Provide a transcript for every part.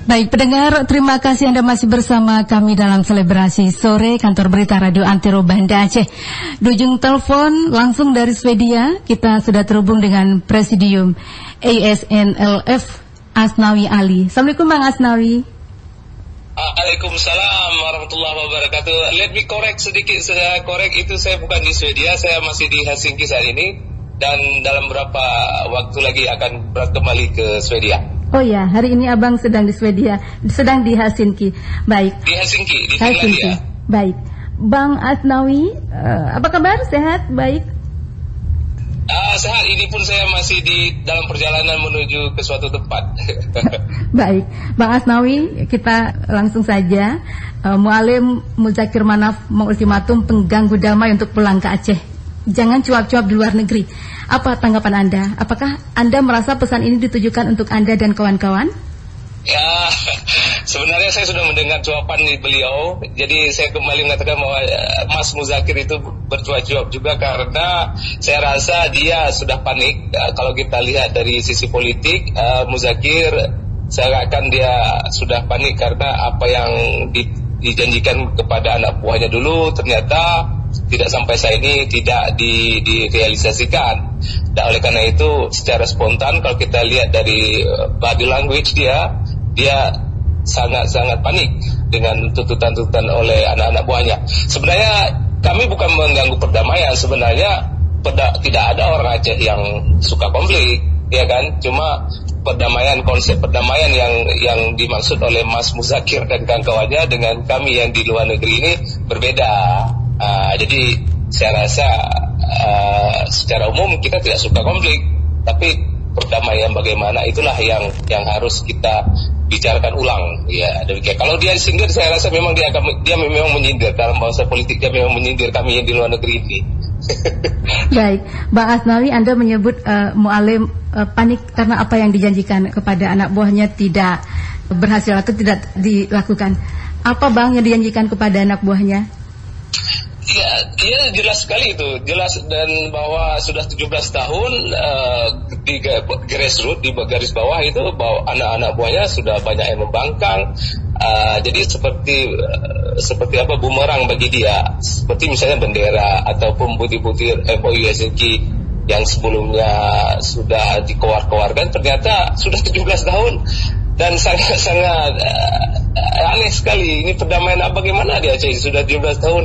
Baik pendengar, terima kasih Anda masih bersama kami dalam selebrasi sore kantor berita Radio Antero Banda Aceh. Di ujung telepon langsung dari Swedia, kita sudah terhubung dengan Presidium ASNLF Asnawi Ali. Assalamualaikum Bang Asnawi. Waalaikumsalam warahmatullahi wabarakatuh. Let me correct sedikit, saya korek itu saya bukan di Swedia, saya masih di Helsinki saat ini. Dan dalam beberapa waktu lagi akan kembali ke Swedia. Oh ya, hari ini Abang sedang di Swedia, sedang di Helsinki. Baik. Di Helsinki, di Helsinki. Finlandia. Baik. Bang Asnawi, apa kabar? Sehat? Baik? Sehat, ini pun saya masih di dalam perjalanan menuju ke suatu tempat. Baik. Bang Asnawi, kita langsung saja. Mualim Muzakir Manaf mengultimatum pengganggu damai untuk pulang ke Aceh. Jangan cuap-cuap di luar negeri. Apa tanggapan Anda? Apakah Anda merasa pesan ini ditujukan untuk Anda dan kawan-kawan? Ya, sebenarnya saya sudah mendengar jawaban beliau. Jadi saya kembali mengatakan bahwa Mas Muzakir itu bercuap-cuap juga karena saya rasa dia sudah panik. Kalau kita lihat dari sisi politik, Muzakir saya akan dia sudah panik karena apa yang dijanjikan kepada anak buahnya dulu ternyata tidak sampai saat ini tidak direalisasikan. Dan oleh karena itu secara spontan kalau kita lihat dari body language dia sangat-sangat panik dengan tuntutan-tuntutan oleh anak-anak buahnya. Sebenarnya kami bukan mengganggu perdamaian, sebenarnya tidak ada orang Aceh yang suka konflik, ya kan? Cuma perdamaian, konsep perdamaian yang dimaksud oleh Mas Muzakir dan kawan-kawannya dengan kami yang di luar negeri ini berbeda. Jadi saya rasa secara umum kita tidak suka konflik, tapi perdamaian bagaimana itulah yang harus kita bicarakan ulang. Ya, demikian. Kalau dia sindir, saya rasa memang dia memang menyindir dalam bahasa politik, dia memang menyindir kami yang di luar negeri ini. Baik, Bang Asnawi, Anda menyebut Mualim panik karena apa yang dijanjikan kepada anak buahnya tidak berhasil atau tidak dilakukan. Apa Bang yang dijanjikan kepada anak buahnya? Ya, jelas sekali itu, jelas, dan bahwa sudah 17 tahun di grassroots, di garis bawah itu bahwa anak-anak buahnya sudah banyak yang membangkang. Jadi seperti apa bumerang bagi dia, seperti misalnya bendera ataupun butir-butir MOU Helsinki yang sebelumnya sudah dikeluarkan ternyata sudah 17 tahun dan sangat aneh sekali. Ini perdamaian bagaimana di Aceh sudah 17 tahun.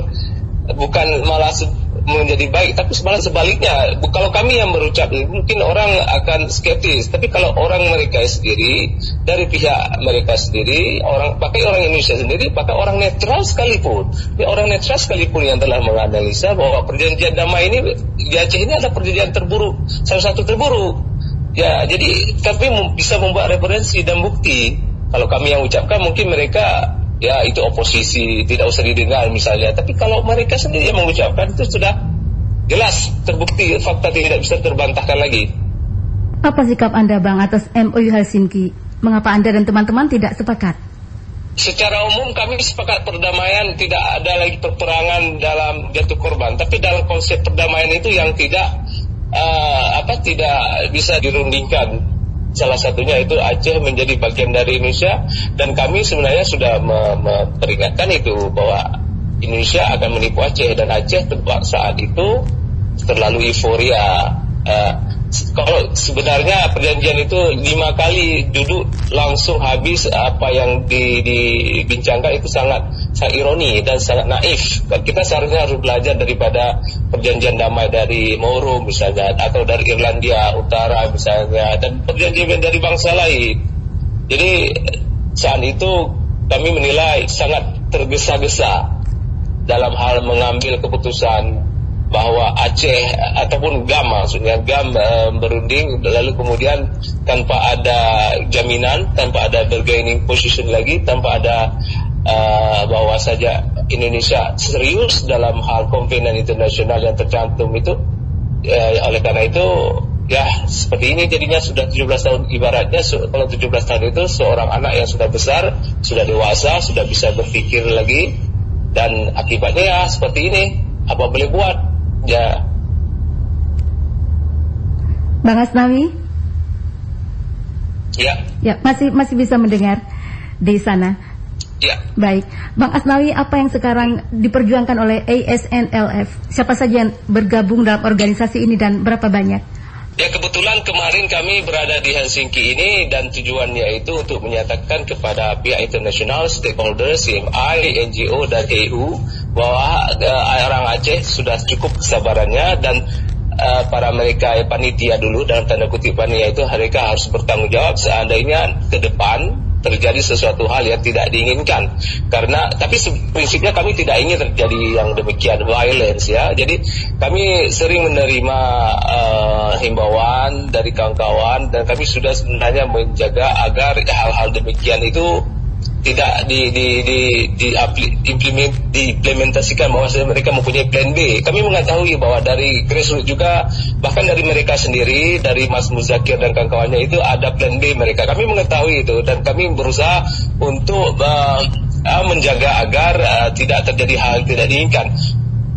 Bukan malah menjadi baik, tapi malah sebaliknya. Kalau kami yang berucap mungkin orang akan skeptis, tapi kalau orang mereka sendiri, dari pihak mereka sendiri, pakai orang Indonesia sendiri, pakai orang netral sekalipun, yang telah menganalisa bahwa perjanjian damai ini di Aceh ini adalah perjanjian terburuk, salah satu terburuk. Ya, jadi kami bisa membuat referensi dan bukti. Kalau kami yang ucapkan, mungkin mereka ya itu oposisi, tidak usah didengar misalnya. Tapi kalau mereka sendiri yang mengucapkan itu sudah jelas terbukti, fakta tidak bisa terbantahkan lagi. Apa sikap Anda Bang atas MOU Helsinki? Mengapa Anda dan teman-teman tidak sepakat? Secara umum kami sepakat perdamaian, tidak ada lagi perperangan dalam jatuh korban. Tapi dalam konsep perdamaian itu yang tidak bisa dirundingkan. Salah satunya itu Aceh menjadi bagian dari Indonesia, dan kami sebenarnya sudah memperingatkan itu bahwa Indonesia akan menipu Aceh, dan Aceh saat itu terlalu euforia. Kalau sebenarnya perjanjian itu 5 kali duduk langsung habis, apa yang dibincangkan itu sangat ironi dan sangat naif. Kita seharusnya harus belajar daripada perjanjian damai dari Mauro misalnya, atau dari Irlandia Utara misalnya, dan perjanjian dari bangsa lain. Jadi saat itu kami menilai sangat tergesa-gesa dalam hal mengambil keputusan bahwa Aceh ataupun GAM, maksudnya GAM berunding, lalu kemudian tanpa ada jaminan, tanpa ada bargaining position lagi, tanpa ada bahwa saja Indonesia serius dalam hal kovenant internasional yang tercantum itu. Oleh karena itu ya seperti ini jadinya sudah 17 tahun, ibaratnya kalau 17 tahun itu seorang anak yang sudah besar, sudah dewasa, sudah bisa berpikir lagi, dan akibatnya ya seperti ini. Apa boleh buat? Ya. Bang Asnawi? Ya. Ya, masih bisa mendengar. di sana. Ya. Baik, Bang Asnawi, apa yang sekarang diperjuangkan oleh ASNLF? Siapa saja yang bergabung dalam organisasi ini dan berapa banyak? Ya, kebetulan kemarin kami berada di Helsinki ini dan tujuannya itu untuk menyatakan kepada pihak internasional, stakeholder, CMI, NGO dan EU bahwa orang Aceh sudah cukup kesabarannya dan para mereka panitia dulu dalam tanda kutip panitia itu mereka harus bertanggung jawab seandainya ke depan terjadi sesuatu hal yang tidak diinginkan. Karena tapi prinsipnya kami tidak ingin terjadi yang demikian violence ya. Jadi kami sering menerima himbauan dari kawan-kawan dan kami sudah sebenarnya menjaga agar hal-hal demikian itu tidak diimplementasikan, bahwa mereka mempunyai plan B. Kami mengetahui bahwa dari grassroots juga, bahkan dari mereka sendiri, dari Mas Muzakir dan kawan-kawannya itu ada plan B mereka. Kami mengetahui itu dan kami berusaha untuk menjaga agar tidak terjadi hal yang tidak diinginkan.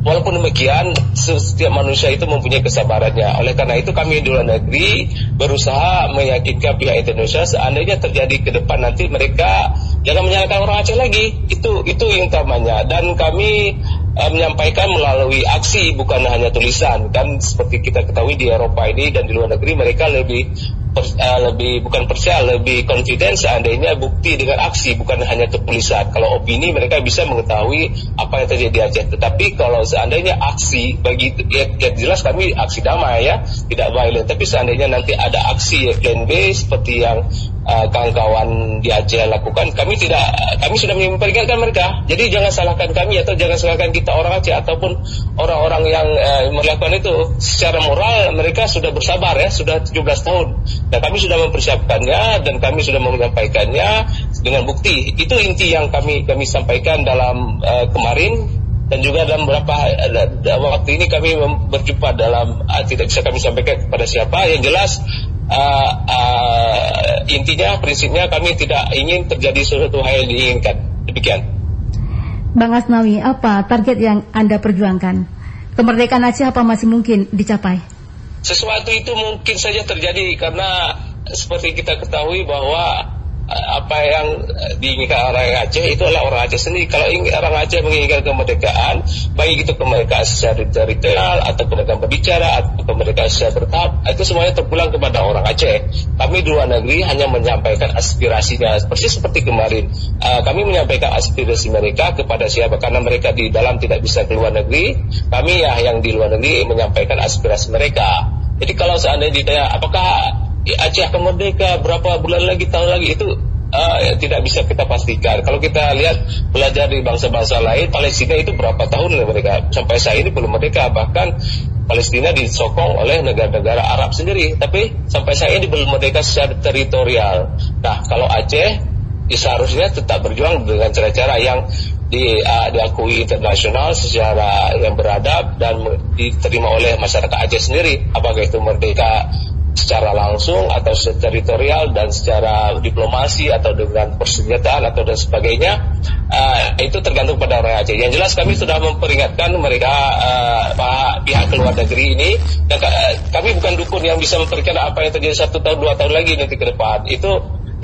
Walaupun demikian, setiap manusia itu mempunyai kesabarannya. Oleh karena itu kami di luar negeri berusaha meyakinkan pihak Indonesia seandainya terjadi ke depan nanti mereka jangan menyalahkan orang Aceh lagi. Itu yang utamanya. Dan kami menyampaikan melalui aksi, bukan hanya tulisan. Kan seperti kita ketahui di Eropa ini dan di luar negeri mereka lebih bukan percaya, lebih confident seandainya bukti dengan aksi, bukan hanya tulisan. Kalau opini mereka bisa mengetahui apa yang terjadi di Aceh. Tetapi kalau seandainya aksi, bagi ya jelas kami aksi damai ya, tidak violent. Tapi seandainya nanti ada aksi plan B seperti yang kawan-kawan di Aceh lakukan, kami sudah memperingatkan mereka. Jadi jangan salahkan kami atau jangan salahkan kita orang Aceh ataupun orang-orang yang melakukan itu. Secara moral mereka sudah bersabar ya, sudah 17 tahun. Dan kami sudah mempersiapkannya dan kami sudah menyampaikannya dengan bukti. Itu inti yang kami sampaikan dalam kemarin dan juga dalam beberapa waktu ini kami berjumpa dalam tidak bisa kami sampaikan kepada siapa. Yang jelas intinya, prinsipnya kami tidak ingin terjadi sesuatu hal yang diinginkan. Demikian. Bang Asnawi, apa target yang Anda perjuangkan? Kemerdekaan Aceh apa masih mungkin dicapai? Sesuatu itu mungkin saja terjadi karena seperti kita ketahui bahwa apa yang diinginkan orang Aceh itu adalah orang Aceh sendiri. Kalau orang Aceh menginginkan kemerdekaan, baik itu kemerdekaan secara teritorial atau kemerdekaan berbicara atau kemerdekaan secara bertahap, itu semuanya terpulang kepada orang Aceh. Kami di luar negeri hanya menyampaikan aspirasinya, persis seperti kemarin. Kami menyampaikan aspirasi mereka kepada siapa, karena mereka di dalam tidak bisa ke luar negeri. Kami yang di luar negeri menyampaikan aspirasi mereka. Jadi kalau seandainya ditanya apakah Aceh akan merdeka berapa bulan lagi, tahun lagi, itu tidak bisa kita pastikan. Kalau kita lihat belajar di bangsa-bangsa lain, Palestina itu berapa tahun mereka sampai saat ini belum merdeka. Bahkan Palestina disokong oleh negara-negara Arab sendiri, tapi sampai saat ini belum merdeka secara teritorial. Nah, kalau Aceh seharusnya tetap berjuang dengan cara-cara yang diakui internasional secara yang beradab dan diterima oleh masyarakat Aceh sendiri. Apakah itu merdeka secara langsung atau secara teritorial dan secara diplomasi atau dengan persenjataan atau dan sebagainya, itu tergantung pada orang Aceh. Yang jelas kami sudah memperingatkan mereka, pihak luar negeri ini, dan kami bukan dukun yang bisa memperingatkan apa yang terjadi 1 tahun 2 tahun lagi nanti ke depan. Itu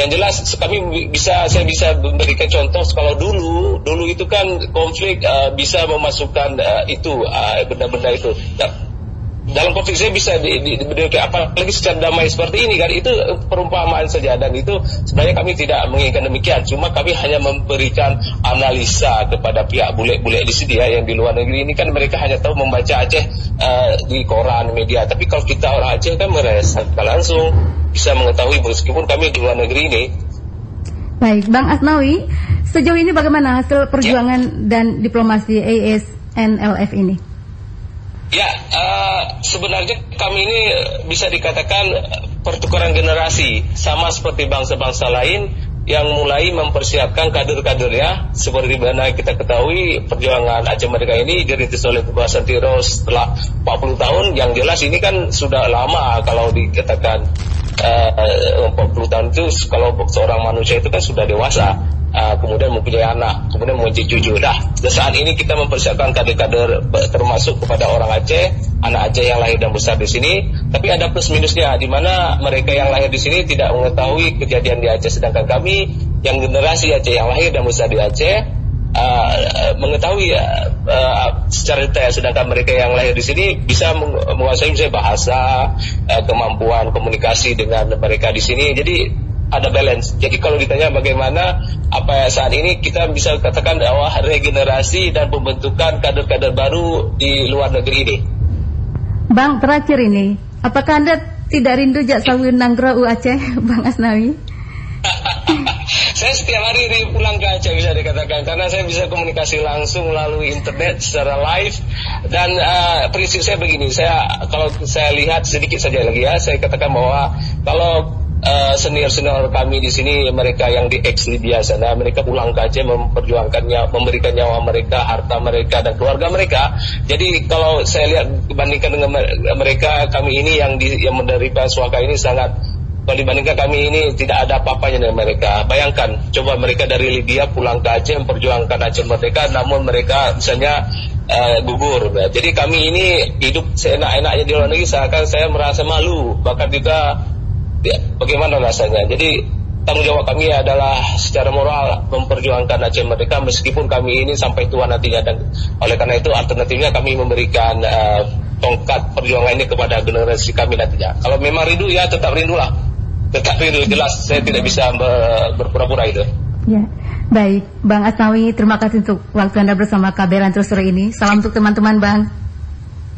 yang jelas saya bisa memberikan contoh. Kalau dulu itu kan konflik bisa memasukkan benda-benda itu. Dalam konflik saya bisa apalagi secara damai seperti ini kan, itu perumpamaan saja, dan itu sebenarnya kami tidak menginginkan demikian. Cuma kami hanya memberikan analisa kepada pihak bule-bule di sini ya, yang di luar negeri ini kan mereka hanya tahu membaca Aceh di koran, media. Tapi kalau kita orang Aceh kan merasakan langsung, bisa mengetahui meskipun kami di luar negeri ini. Baik, Bang Asnawi, sejauh ini bagaimana hasil perjuangan dan diplomasi ASNLF ini? Ya, sebenarnya kami ini bisa dikatakan pertukaran generasi, sama seperti bangsa-bangsa lain yang mulai mempersiapkan kader-kadernya. Seperti mana kita ketahui, perjuangan Aceh Merdeka ini dirintis oleh Kebangsaan Tiro setelah 40 tahun. Yang jelas ini kan sudah lama, kalau dikatakan 40 tahun itu, kalau seorang manusia itu kan sudah dewasa. Kemudian mempunyai anak, kemudian mempunyai cucu. Saat ini kita mempersiapkan kader-kader termasuk kepada orang Aceh, anak Aceh yang lahir dan besar di sini. Tapi ada plus minusnya, di mana mereka yang lahir di sini tidak mengetahui kejadian di Aceh, sedangkan kami yang generasi Aceh yang lahir dan besar di Aceh mengetahui secara detail, sedangkan mereka yang lahir di sini bisa menguasai misalnya bahasa, kemampuan komunikasi dengan mereka di sini. Jadi ada balance. Jadi kalau ditanya bagaimana apa saat ini kita bisa katakan bahwa regenerasi dan pembentukan kader-kader baru di luar negeri ini. Bang, terakhir ini, apakah Anda tidak rindu jak sawi nanggro Aceh, Bang Asnawi? Saya setiap hari pulang ke Aceh bisa dikatakan, karena saya bisa komunikasi langsung melalui internet secara live. Dan prinsip saya begini, kalau saya lihat sedikit saja lagi ya, saya katakan bahwa kalau senior-senior kami di sini, mereka yang di ex-Libya sana, mereka pulang ke Aceh memperjuangkannya, memberikan nyawa mereka, harta mereka dan keluarga mereka. Jadi kalau saya lihat dibandingkan dengan mereka, kami ini yang menerima suaka ini sangat. Kalau dibandingkan kami ini tidak ada apa-apanya dengan mereka. Bayangkan, coba mereka dari Libya pulang ke Aceh memperjuangkan Aceh merdeka, namun mereka misalnya gugur. Jadi kami ini hidup seenak-enaknya di luar negeri, seakan saya merasa malu, bahkan juga ya, bagaimana rasanya. Jadi tanggung jawab kami adalah secara moral memperjuangkan Aceh merdeka meskipun kami ini sampai tua nantinya. Dan oleh karena itu alternatifnya kami memberikan tongkat perjuangan ini kepada generasi kami nantinya. Kalau memang rindu ya tetap rindulah. Tetap rindu, jelas saya tidak bisa berpura-pura itu. Ya, baik, Bang Asnawi, terima kasih untuk waktu Anda bersama KBR Antro sore ini. Salam untuk teman-teman, Bang.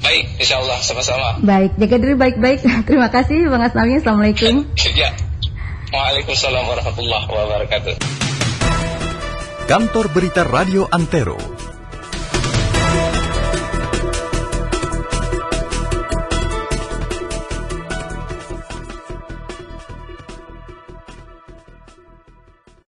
Baik, insya Allah sama-sama. Baik, jaga diri baik-baik. Terima kasih, Bang Asnawi. Assalamualaikum. Ya, Waalaikumsalam warahmatullahi wabarakatuh. Kantor Berita Radio Antero